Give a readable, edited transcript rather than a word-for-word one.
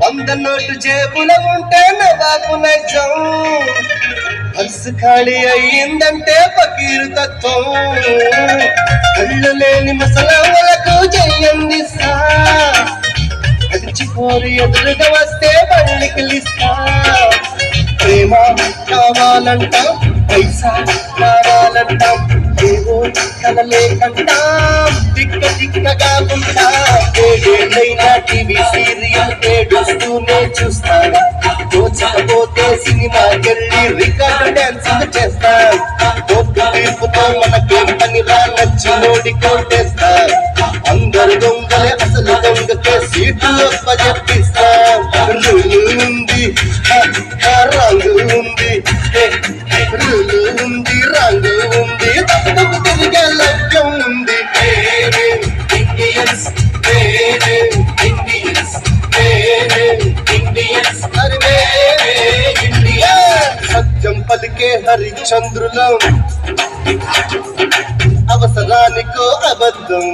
వంద నోటు జేబుల ఉంటే నవాబు నైజం, పర్సు ఖాళీ అయ్యిందంటే ఫకీరు తత్వం. కళ్ళు లేని ముసలమ్మలకు జయందిస్తా, గడిచిపోరు ఎదురుగా వస్తే పళ్ళికిలిస్తా. ప్రేమ కావాలంటాం, పైసా కావాలంటాం, ఏవో కలలేకంటాం, దిక్కగా ఉంటా. ఏడేళ్ళైనా టీవీ సీరియల్ ఏడుస్తూనే చూస్తాను, తోచకపోతే సినిమాకెళ్ళి రికార్డు డాన్సింగ్ చేస్తాం. కోర్టు తీర్పుతో మనకేం పనిలా నచ్చినోడి కోటేస్తా. అందరు దొంగలే అసలు దొంగకే సీట్లు చెప్పిస్తాం. రూలు ఉంది, రంగు ఉంది, రూలు ఉంది, రంగు ఉంది, తప్పుకు తిరిగే లక్ష్యం ఉంది. Indians Indians Indians India. సత్యం పలికే హరిశ్చంద్రులం, అవసరానికో అబద్ధం.